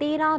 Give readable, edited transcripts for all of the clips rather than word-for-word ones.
13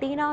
13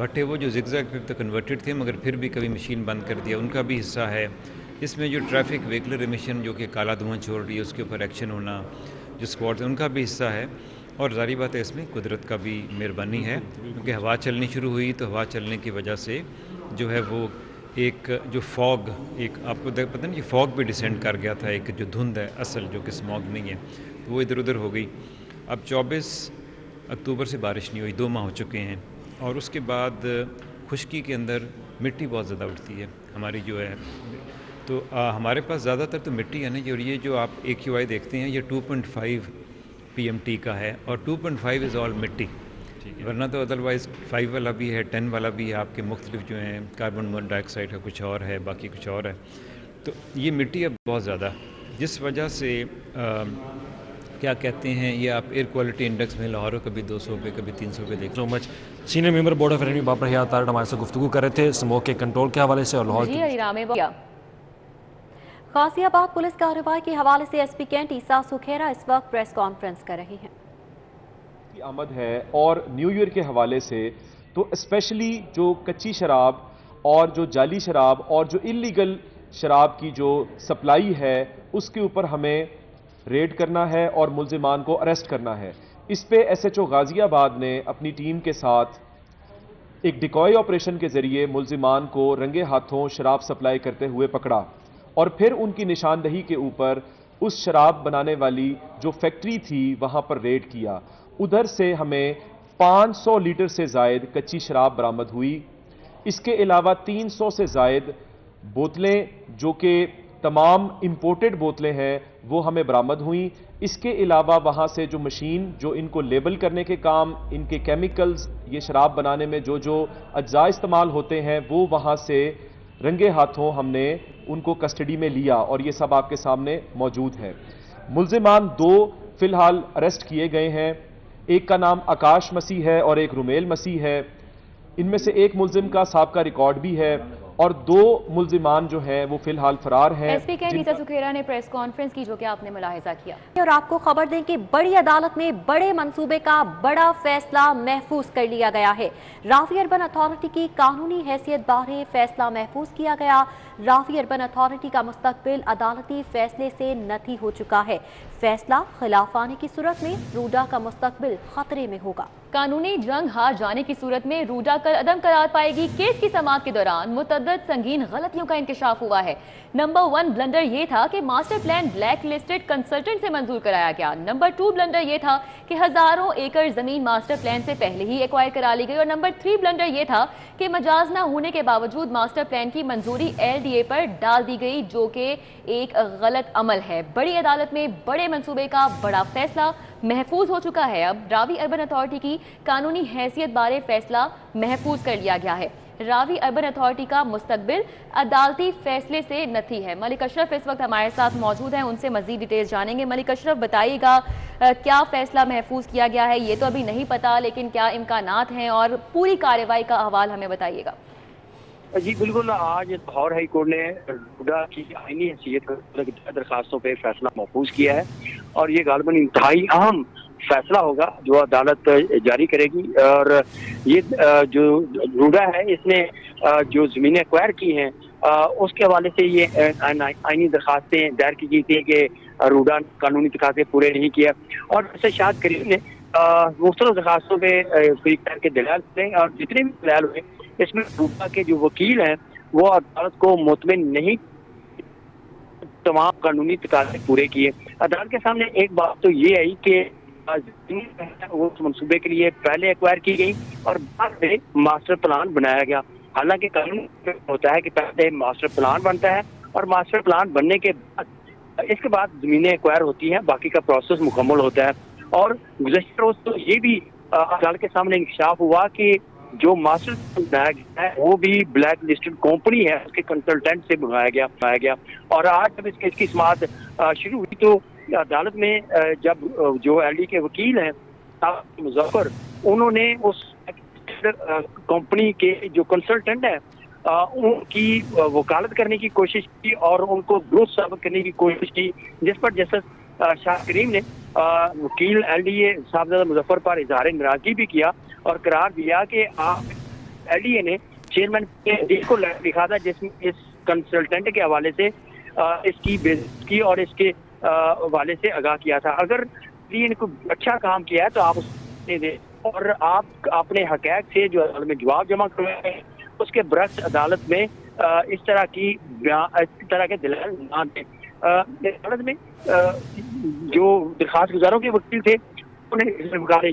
بھٹے وہ جو زگزیگ پہ تو کنورٹڈ تھے مگر پھر بھی کبھی مشین بند کر دیا، ان کا بھی حصہ ہے۔ اس میں جو ٹریفک وہیکولر ایمیشن جو کہ کالا دھواں چھوڑ رہی ہے اس کے اوپر ایکشن ہونا جو اسکواڈ ہے ان کا بھی حصہ ہے، اور ظاہری بات ہے اس میں قدرت کا بھی مہربانی ہے، کیونکہ ہوا چلنی شروع ہوئی تو ہوا چلنے کی وجہ سے جو ہے وہ ایک جو فوگ، ایک آپ کو پتہ نہیں، یہ فوگ بھی ڈسینڈ کر گیا تھا، ایک جو دھند ہے اصل جو کہ اسموگ نہیں ہے، تو وہ ادھر ادھر ہو گئی۔ اب 24 اکتوبر سے بارش نہیں ہوئی، 2 ماہ ہو چکے ہیں، اور اس کے بعد خشکی کے اندر مٹی بہت زیادہ اٹھتی ہے ہماری جو ہے، تو ہمارے پاس زیادہ تر تو مٹی ہے نا، اور یہ جو آپ AQI دیکھتے ہیں یہ 2.5 PMT کا ہے، اور 2.5 از آل مٹی، ورنہ تو ادروائز 5 والا بھی ہے، 10 والا بھی ہے، آپ کے مختلف جو ہیں کاربن ڈائی آکسائڈ کا کچھ اور ہے، باقی کچھ اور ہے، تو یہ مٹی اب بہت زیادہ، جس وجہ سے کیا کہتے ہیں یہ آپ ایئر کوالٹی انڈیکس میں لاہور کبھی 200 پہ کبھی 300 پہ دیکھ so much senior member board of revenue Babar Hayat Tarar ہمارے ساتھ گفتگو کر رہے تھے اسموگ کے کنٹرول کے حوالے سے اور لاہور جی علی غازی آباد پولیس کارروائی کے حوالے سے ایس پی کینٹ عیسیٰ سکھیرا اس وقت پریس کانفرنس کر رہے ہیں۔ آمد ہے اور نیو ایئر کے حوالے سے تو اسپیشلی جو کچی شراب اور جو جعلی شراب اور جو انلیگل شراب کی جو سپلائی ہے اس کے اوپر ہمیں ریڈ کرنا ہے اور ملزمان کو اریسٹ کرنا ہے۔ اس پہ SHO غازی آباد نے اپنی ٹیم کے ساتھ ایک ڈیکوئی آپریشن کے ذریعے ملزمان کو رنگے ہاتھوں شراب سپلائی کرتے ہوئے پکڑا، اور پھر ان کی نشاندہی کے اوپر اس شراب بنانے والی جو فیکٹری تھی وہاں پر ریڈ کیا۔ ادھر سے ہمیں 500 لیٹر سے زائد کچی شراب برآمد ہوئی، اس کے علاوہ 300 سے زائد بوتلیں جو کہ تمام امپورٹڈ بوتلیں ہیں وہ ہمیں برآمد ہوئیں۔ اس کے علاوہ وہاں سے جو مشین جو ان کو لیبل کرنے کے کام، ان کے کیمیکلز، یہ شراب بنانے میں جو اجزاء استعمال ہوتے ہیں وہ وہاں سے رنگے ہاتھوں ہم نے ان کو کسٹڈی میں لیا، اور یہ سب آپ کے سامنے موجود ہے۔ ملزمان 2 فی الحال اریسٹ کیے گئے ہیں، ایک کا نام آکاش مسیح ہے اور ایک رومیل مسیح ہے۔ ان میں سے ایک ملزم کا سابقہ ریکارڈ بھی ہے، اور 2 ملزمان جو ہیں وہ فی الحال فرار ہیں۔ ایس پی کینٹ عیسیٰ سکھیرا نے پریس کانفرنس کی جو کہ آپ نے ملاحظہ کیا، اور آپ کو خبر دیں کہ بڑی عدالت میں بڑے منصوبے کا بڑا فیصلہ محفوظ کر لیا گیا ہے۔ راوی اربن اتھارٹی کی قانونی حیثیت بارے فیصلہ محفوظ کیا گیا۔ راوی اربن اتھارٹی کا مستقبل عدالتی فیصلے سے نتھی ہو چکا ہے۔ فیصلہ خلاف آنے کی صورت میں روڈا کا مستقبل خطرے میں ہوگا۔ قانونی جنگ ہار جانے کی صورت میں روڈا کل عدم قرار پائے گی۔ کیس کی سماعت کے دوران متعدد سنگین غلطیوں کا انکشاف ہوا ہے۔ نمبر 1 بلنڈر یہ تھا کہ master plan black listed consultant سے منظور کرایا گیا۔ نمبر 2 بلنڈر یہ تھا کہ ہزاروں ایکڑ زمین ماسٹر پلان سے پہلے ہی ایکوائر کرا لی گئی، اور نمبر 3 بلنڈر یہ تھا کہ مجاز نہ ہونے کے باوجود ماسٹر پلان کی منظوری LDA پر ڈال دی گئی، جو کہ ایک غلط عمل ہے۔ بڑی عدالت میں بڑے منصوبے کا بڑا فیصلہ محفوظ ہو چکا ہے۔ اب راوی اربن اتھارٹی کی قانونی حیثیت بارے فیصلہ محفوظ کر لیا گیا ہے۔ راوی اربن اتھارٹی کا مستقبل عدالتی فیصلے سے نتھی ہے۔ ملک اشرف اس وقت ہمارے ساتھ موجود ہیں، ان سے مزید ڈیٹیلز جانیں گے۔ ملک اشرف بتائیے گا کیا فیصلہ محفوظ کیا گیا ہے؟ یہ تو ابھی نہیں پتا، لیکن کیا امکانات ہیں، اور پوری کارروائی کا احوال ہمیں بتائیے گا۔ جی بالکل، آج لاہور ہائی کورٹ نے روڈا کی آئینی حیثیت درخواستوں پہ فیصلہ محفوظ کیا ہے، اور یہ غالباً انتہائی اہم فیصلہ ہوگا جو عدالت جاری کرے گی۔ اور یہ جو روڈا ہے اس نے جو زمینیں ایکوائر کی ہیں اس کے حوالے سے یہ آئینی درخواستیں دائر کی گئی تھی کہ روڈا قانونی تقاضے پورے نہیں کیا، اور جیسے شاہد کریم نے مختلف درخواستوں پہ کر کے دلائل دیں، اور جتنے بھی دلائل ہوئے اس میں روڈا کے جو وکیل ہیں وہ عدالت کو مطمئن نہیں تمام قانونی تقاضے پورے کیے۔ عدالت کے سامنے ایک بات تو یہ آئی کہ اس منصوبے کے لیے پہلے ایکوائر کی گئی اور بعد میں ماسٹر پلان بنایا گیا۔ حالانکہ قانون ہوتا ہے کہ پہلے ماسٹر پلان بنتا ہے، اور ماسٹر پلان بننے کے بعد اس کے بعد زمینیں ایکوائر ہوتی ہیں، باقی کا پروسیس مکمل ہوتا ہے۔ اور گزشتہ روز تو یہ بھی عدالت کے سامنے انکشاف ہوا کہ جو ماسٹر بنایا گیا ہے وہ بھی بلیک لسٹڈ کمپنی ہے، اس کے کنسلٹنٹ سے بنایا گیا۔ اور آج جب اس کیس کی سماعت شروع ہوئی تو عدالت میں جب جو LD کے وکیل ہیں مظفر، انہوں نے اس کمپنی کے جو کنسلٹنٹ ہیں ان کی وکالت کرنے کی کوشش کی اور ان کو درست ثابت کرنے کی کوشش کی، جس پر جسٹس شاہ کریم نے وکیل LDA صاحبزادہ مظفر پر اظہار ناراضگی بھی کیا اور قرار دیا کہ آپ LDA نے چیئرمین کو لکھا تھا جس میں اس کنسلٹنٹ کے حوالے سے اس کی بےعزتی کی اور اس کے حوالے سے آگاہ کیا تھا. اگر ان کو اچھا کام کیا ہے تو آپ اس دیں اور آپ اپنے حقائق سے جو عدالت میں جواب جمع کروائے ہیں اس کے برعکس عدالت میں اس طرح کے دلائل نہ دیں. عدالت میں جو درخواست گزاروں کے وکیل تھے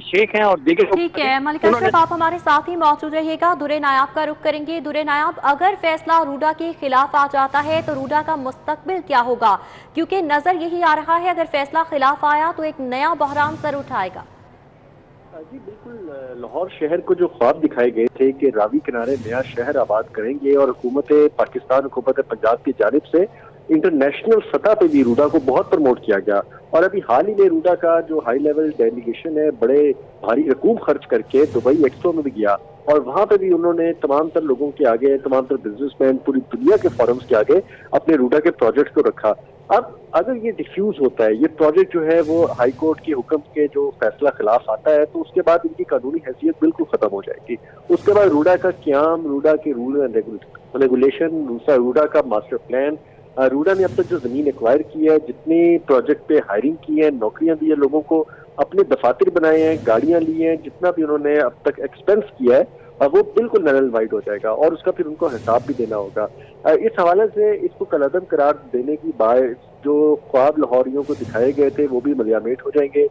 شیخ ہیں اور دیگر. ٹھیک ہے ملک اشرف، آپ ہمارے ساتھ ہی موجود رہیے گا. درے نایاب کا رخ کریں گے. درے نایاب، اگر فیصلہ روڈا کے خلاف آ جاتا ہے تو روڈا کا مستقبل کیا ہوگا؟ کیونکہ نظر یہی آ رہا ہے اگر فیصلہ خلاف آیا تو ایک نیا بحران سر اٹھائے گا. جی بالکل، لاہور شہر کو جو خواب دکھائے گئے تھے کہ راوی کنارے نیا شہر آباد کریں گے اور حکومت پاکستان، حکومت پنجاب کی جانب سے انٹرنیشنل سطح پہ بھی روڈا کو بہت پروموٹ کیا گیا. اور ابھی حال ہی میں روڈا کا جو ہائی لیول ڈیلیگیشن ہے بڑے بھاری رقوم خرچ کر کے دبئی ایکسپو میں بھی گیا اور وہاں پہ بھی انہوں نے تمام تر لوگوں کے آگے، تمام تر بزنس مین پوری دنیا کے فورمز کے آگے اپنے روڈا کے پروجیکٹ کو رکھا. اب اگر یہ ڈیفیوز ہوتا ہے، یہ پروجیکٹ جو ہے وہ ہائی کورٹ کے حکم کے جو فیصلہ خلاف آتا ہے تو اس کے بعد ان کی قانونی حیثیت بالکل ختم ہو جائے گی. اس کے بعد روڈا کا قیام، روڈا کے رول اینڈ ریگولیشن، روڈا کا ماسٹر پلان، روڈا نے اب تک جو زمین ایکوائر کی ہے، جتنے پروجیکٹ پہ ہائرنگ کی ہے، نوکریاں دی ہیں لوگوں کو، اپنے دفاتر بنائے ہیں، گاڑیاں لی ہیں، جتنا بھی انہوں نے اب تک ایکسپینس کیا ہے وہ بالکل نل اینڈ وائڈ ہو جائے گا اور اس کا پھر ان کو حساب بھی دینا ہوگا. اس حوالے سے اس کو کالعدم قرار دینے کی باعث جو خواب لاہوریوں کو دکھائے گئے تھے وہ بھی ملیامیٹ ہو جائیں گے.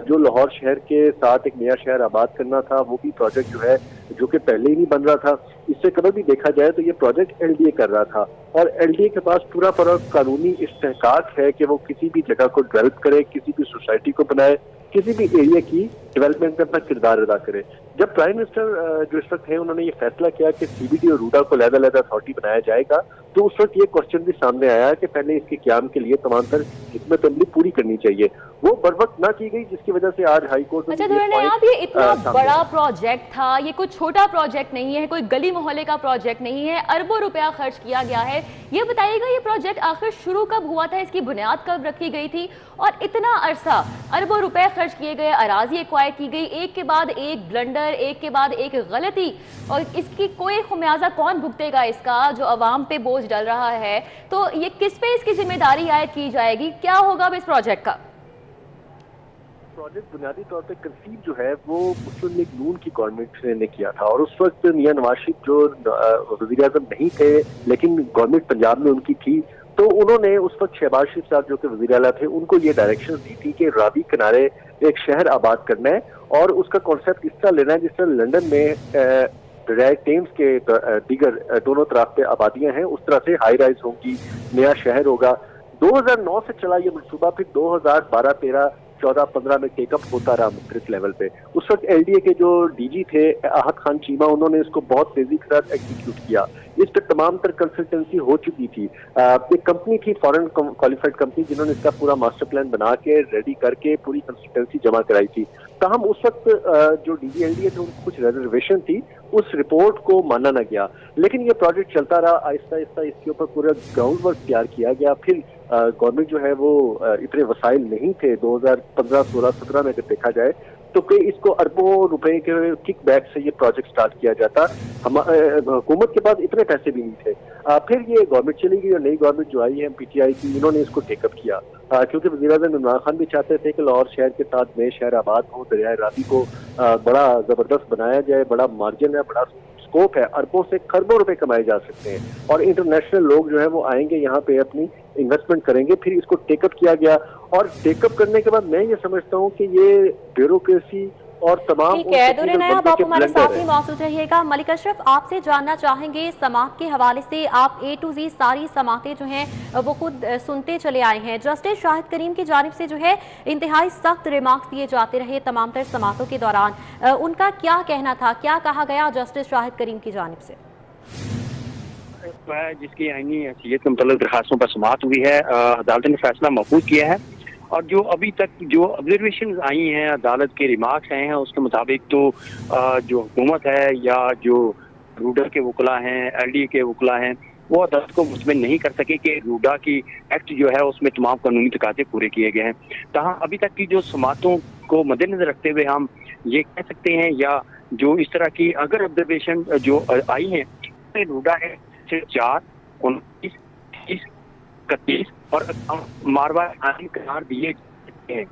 جو لاہور شہر کے ساتھ ایک نیا شہر آباد کرنا تھا وہ بھی پروجیکٹ جو ہے جو کہ پہلے ہی نہیں بن رہا تھا، اس سے قبل بھی دیکھا جائے تو یہ پروجیکٹ LDA کر رہا تھا اور LDA کے پاس پورا قانونی استحقاق ہے کہ وہ کسی بھی جگہ کو ڈیولپ کرے، کسی بھی سوسائٹی کو بنائے، کسی بھی ایریا کی ڈیولپمنٹ میں اپنا کردار ادا کرے. جب پرائم منسٹر جو اس وقت ہیں انہوں نے یہ فیصلہ کیا کہ CBD اور روڈا کو علیحدہ اتھارٹی بنایا جائے گا تو اس وقت یہ کوشچن بھی سامنے آیا کہ پہلے اس کے قیام کے لیے تمام تر حکمت عملی پوری کرنی چاہیے. وہ بر وقت نہ کی گئی جس کی وجہ سے آج ہائی کورٹ میں یہ اتنا بڑا پروجیکٹ تھا، یہ کوئی چھوٹا پروجیکٹ نہیں ہے، کوئی گلی محلے کا پروجیکٹ نہیں ہے، اربوں روپیہ خرچ کیا گیا ہے. یہ بتائیے گا یہ پروجیکٹ آخر شروع کب ہوا تھا، اس کی بنیاد کب رکھی گئی تھی اور اتنا عرصہ اربوں روپے خرچ کیے گئے، اراضی ایکوائر کی گئی، ایک کے بعد ایک بلنڈر، ایک کے بعد ایک غلطی، اور اس کی کوئی خمیازہ کون بھگتے گا اس کا جو عوام پہ بوجھ ڈل رہا ہے؟ تو یہ کس پہ اس کی ذمہ داری عائد کی جائے گی؟ کیا ہوگا اس پروجیکٹ کا؟ پروجیکٹ بنیادی طور پہ کنسیو جو ہے وہ مسلم لیگ نون کی گورنمنٹ نے کیا تھا اور اس وقت میاں نواز شریف جو وزیر اعظم نہیں تھے لیکن گورنمنٹ پنجاب میں ان کی تھی، تو انہوں نے اس وقت شہباز شریف صاحب جو کہ وزیر اعلیٰ تھے ان کو یہ ڈائریکشن دی تھی کہ راوی کنارے ایک شہر آباد کرنا ہے اور اس کا کانسیپٹ اس طرح لینا ہے جس طرح لنڈن میں ٹیمز کے دیگر دونوں طرف پہ آبادیاں ہیں اس طرح سے ہائی رائز ہوں گی، نیا شہر ہوگا. 2009 سے چلا یہ منصوبہ، پھر 2012، 13، 14، 15 میں ٹیک اپ ہوتا رہا مختلف لیول پہ. اس وقت LDA کے جو DG تھے احد خان چیمہ، انہوں نے اس کو بہت تیزی کے ساتھ ایگزیکیوٹ کیا. اس پہ تمام تر کنسلٹنسی ہو چکی تھی. ایک کمپنی تھی فورن کوالیفائڈ کمپنی جنہوں نے اس کا پورا ماسٹر پلان بنا کے ریڈی کر کے پوری کنسلٹنسی جمع کرائی تھی. تاہم اس وقت جو DG LDA تھے ان کو کچھ ریزرویشن تھی، اس رپورٹ کو مانا نہ گیا. لیکن یہ پروجیکٹ چلتا رہا، آہستہ آہستہ اس کے اوپر پورا گراؤنڈ ورک تیار کیا گیا. پھر گورنمنٹ جو ہے وہ اتنے وسائل نہیں تھے 2015، 16، 17 میں اگر دیکھا جائے تو کہ اس کو اربوں روپے کے کک بیک سے یہ پروجیکٹ سٹارٹ کیا جاتا. حکومت کے پاس اتنے پیسے بھی نہیں تھے. پھر یہ گورنمنٹ چلی گئی اور نئی گورنمنٹ جو آئی ہے PTI کی، انہوں نے اس کو ٹیک اپ کیا کیونکہ وزیر اعظم عمران خان بھی چاہتے تھے کہ لاہور شہر کے ساتھ نئے شہر آباد ہو، دریائے راوی کو بڑا زبردست بنایا جائے، بڑا مارجن ہے، بڑا اسکوپ ہے، اربوں سے خربوں روپے کمائے جا سکتے ہیں اور انٹرنیشنل لوگ جو ہیں وہ آئیں گے یہاں پہ اپنی انویسٹمنٹ کریں گے. پھر اس کو ٹیک اپ کیا گیا اور ٹیک اپ کرنے کے بعد میں یہ سمجھتا ہوں کہ یہ بیوروکریسی اور تمام ٹھیک ہے. درے نایاب آپ ہمارے ساتھ ہی موجود رہیے گا. ملک اشرف، آپ سے جاننا چاہیں گے سماعت کے حوالے سے، آپ A to Z ساری سماعتیں جو ہیں وہ خود سنتے چلے آئے ہیں. جسٹس شاہد کریم کی جانب سے جو ہے انتہائی سخت ریمارکس دیے جاتے رہے تمام تر سماعتوں کے دوران. ان کا کیا کہنا تھا، کیا کہا گیا جسٹس شاہد کریم کی جانب سے؟ جس کی آئینی حیثیت کے متعلق درخواستوں پر سماعت ہوئی ہے، عدالت نے فیصلہ محفوظ کیا ہے اور جو ابھی تک جو آبزرویشنز آئی ہیں، عدالت کے ریمارکس آئے ہیں، اس کے مطابق تو جو حکومت ہے یا جو روڈا کے وکلا ہیں، LDA کے وکلا ہیں، وہ عدالت کو مطمئن نہیں کر سکے کہ روڈا کی ایکٹ جو ہے اس میں تمام قانونی تقاضے پورے کیے گئے ہیں. تاہم ابھی تک کی جو سماعتوں کو مد نظر رکھتے ہوئے ہم یہ کہہ سکتے ہیں یا جو اس طرح کی اگر آبزرویشن جو آئی ہیں روڈا ایکٹ سے 4, 29, 30, 31 اور ماروا آئین قرار دیے ہیں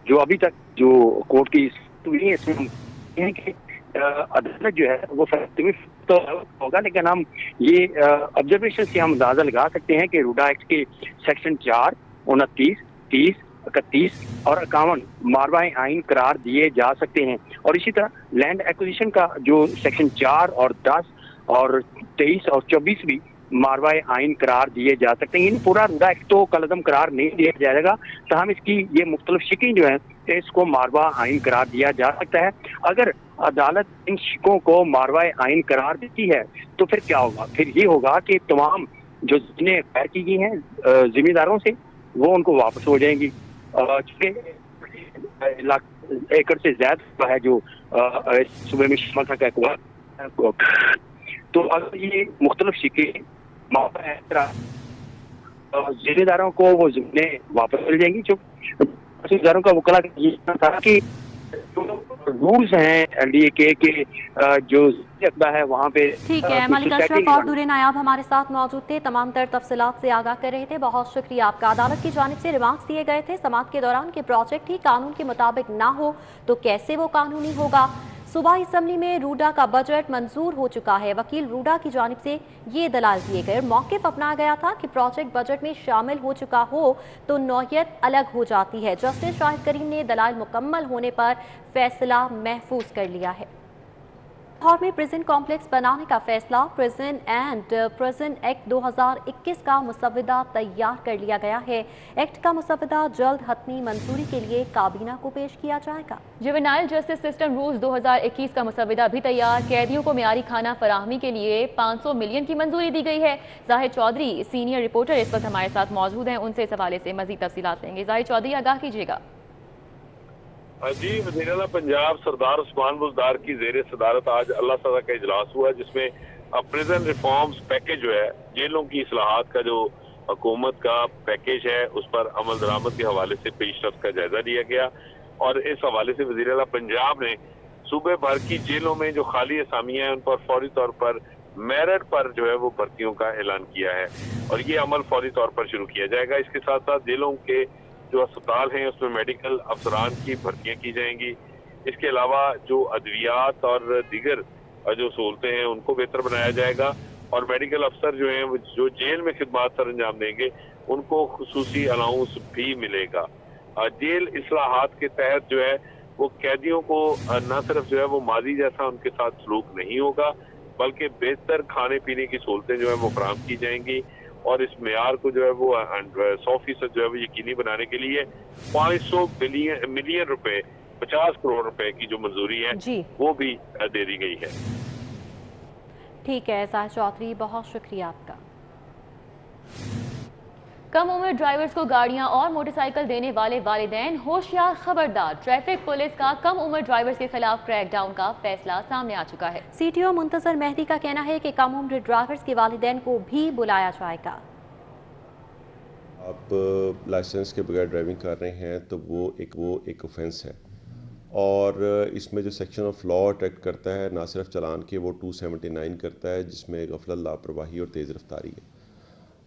جو ابھی تک جو کورٹ کی ہوئی ہے, اس میں ہم کہتے ہیں کہ عدالت جو ہے وہ فیصلے تو ہوگا, لیکن ہم یہ آبزرویشن سے ہم اندازہ لگا سکتے ہیں کہ روڈا ایکٹ کے سیکشن 4, 29, 30, 31 اور 51 ماروا آئین قرار دیے جا سکتے ہیں. اور اسی طرح لینڈ ایکوزیشن کا جو سیکشن 4 اور 10 اور 23 اور 24 بھی ماروا آئین قرار دیے جا سکتے ہیں. پورا روڈا ایکٹ تو کالعدم قرار نہیں دیا جائے گا, تاہم اس کی یہ مختلف شکیں جو ہیں اس کو ماروا آئین قرار دیا جا سکتا ہے. اگر عدالت ان شکوں کو ماروا آئین قرار دیتی ہے تو پھر کیا ہوگا؟ پھر یہ ہوگا کہ تمام جو زمینیں اخیر کی گئی ہیں ذمہ داروں سے وہ ان کو واپس ہو جائیں گی. ایکڑ سے زیادہ ہے جو صوبے میں شمال تھا, تو اگر یہ مختلف شکیں ذمہ داروں کو وہ زمینیں واپس مل جائیں گی. جو ذمہ داروں کا وکلا یہ تھا کہ رولز ہیں LDA کے جو اقدار ہے وہاں پہ. ٹھیک ہے, ملک اشرف اور نور نایاب ہمارے ساتھ موجود تھے, تمام تر تفصیلات سے آگاہ کر رہے تھے. بہت شکریہ آپ کا. عدالت کی جانب سے ریمارکس دیے گئے تھے سماعت کے دوران کہ پروجیکٹ ہی قانون کے مطابق نہ ہو تو کیسے وہ قانونی ہوگا. صوبائی اسمبلی میں روڈا کا بجٹ منظور ہو چکا ہے. وکیل روڈا کی جانب سے یہ دلائل دیے گئے اور موقف اپنایا گیا تھا کہ پروجیکٹ بجٹ میں شامل ہو چکا ہو تو نوعیت الگ ہو جاتی ہے. جسٹس شاہد کریم نے دلائل مکمل ہونے پر فیصلہ محفوظ کر لیا ہے. لاہور میں پریزن کمپلیکس بنانے کا فیصلہ پریزن اینڈ پریزن ایکٹ 2021 کا مسودہ تیار کر لیا گیا ہے. ایکٹ کا مسودہ جلد حتمی منظوری کے لیے کابینہ کو پیش کیا جائے گا. جوینائل جسٹس سسٹم رولز 2021 کا مسودہ بھی تیار. قیدیوں کو معیاری کھانا فراہمی کے لیے 500 ملین کی منظوری دی گئی ہے. زاہد چودھری سینئر رپورٹر اس وقت ہمارے ساتھ موجود ہیں, ان سے اس حوالے سے مزید تفصیلات لیں گے. زاہد چودھری آگاہ کیجیے گا. جی, وزیر اعلیٰ پنجاب سردار عثمان بزدار کی زیر صدارت آج اللہ تعالیٰ کا اجلاس ہوا, جس میں پریزن ریفارمز پیکج جو ہے, جیلوں کی اصلاحات کا جو حکومت کا پیکج ہے اس پر عمل درآمد کے حوالے سے پیش رفت کا جائزہ لیا گیا. اور اس حوالے سے وزیر اعلیٰ پنجاب نے صوبے بھر کی جیلوں میں جو خالی اسامیاں ہیں ان پر فوری طور پر میرٹ پر جو ہے وہ بھرتیوں کا اعلان کیا ہے, اور یہ عمل فوری طور پر شروع کیا جائے گا. اس کے ساتھ ساتھ جیلوں کے جو اسپتال ہیں اس میں میڈیکل افسران کی بھرتیاں کی جائیں گی. اس کے علاوہ جو ادویات اور دیگر جو سہولتیں ہیں ان کو بہتر بنایا جائے گا, اور میڈیکل افسر جو ہیں جو جیل میں خدمات سر انجام دیں گے ان کو خصوصی الاؤنس بھی ملے گا. جیل اصلاحات کے تحت جو ہے وہ قیدیوں کو نہ صرف جو ہے وہ ماضی جیسا ان کے ساتھ سلوک نہیں ہوگا, بلکہ بہتر کھانے پینے کی سہولتیں جو ہے وہ فراہم کی جائیں گی. اور اس معیار کو جو ہے وہ 100% جو ہے وہ یقینی بنانے کے لیے 500 ملین روپے 50 کروڑ روپے کی جو منظوری ہے جی وہ بھی دے دی گئی ہے. ٹھیک ہے زاہد چودھری, بہت شکریہ آپ کا. کم عمر ڈرائیورز کو گاڑیاں اور موٹر سائیکل دینے والے والدین ہوشیار خبردار. ٹریفک پولیس کا کم عمر ڈرائیورز کے خلاف کریک ڈاؤن کا فیصلہ سامنے آ چکا ہے. CTO منتظر مہدی کا کہنا ہے کہ کم عمر ڈرائیورز کے والدین کو بھی بلایا جائے گا. آپ لائسنس کے بغیر ڈرائیونگ کر رہے ہیں تو وہ ایک اوفینس ہے, اور اس میں جو سیکشن آف لا اٹیکٹ کرتا ہے نہ صرف چلان کے, وہ 279 کرتا ہے جس میں غفلت, لاپرواہی اور تیز رفتاری ہے.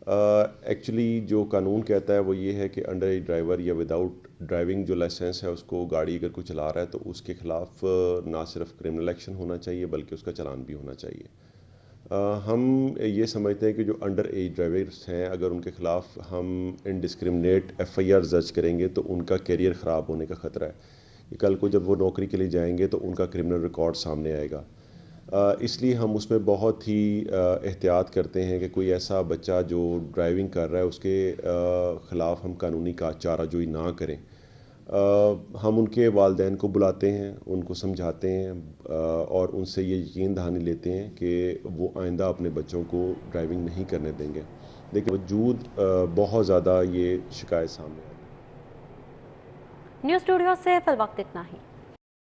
ایکچولی جو قانون کہتا ہے وہ یہ ہے کہ انڈر ایج ڈرائیور یا وداؤٹ ڈرائیونگ جو لائسنس ہے اس کو گاڑی اگر کوئی چلا رہا ہے تو اس کے خلاف نہ صرف کرمنل ایکشن ہونا چاہیے بلکہ اس کا چلان بھی ہونا چاہیے. ہم یہ سمجھتے ہیں کہ جو انڈر ایج ڈرائیورس ہیں اگر ان کے خلاف ہم انڈسکرمنیٹ FIR درج کریں گے تو ان کا کیریئر خراب ہونے کا خطرہ ہے. کہ کل کو جب وہ نوکری کے لیے جائیں گے تو ان کا کرمنل ریکارڈ سامنے آئے گا. اس لیے ہم اس میں بہت ہی احتیاط کرتے ہیں کہ کوئی ایسا بچہ جو ڈرائیونگ کر رہا ہے اس کے خلاف ہم قانونی کا چارہ جوئی نہ کریں. ہم ان کے والدین کو بلاتے ہیں, ان کو سمجھاتے ہیں اور ان سے یہ یقین دہانی لیتے ہیں کہ وہ آئندہ اپنے بچوں کو ڈرائیونگ نہیں کرنے دیں گے. لیکن وجود بہت زیادہ یہ شکایت سامنے آئی. نیوز اسٹوڈیو سے فی الوقت اتنا ہی.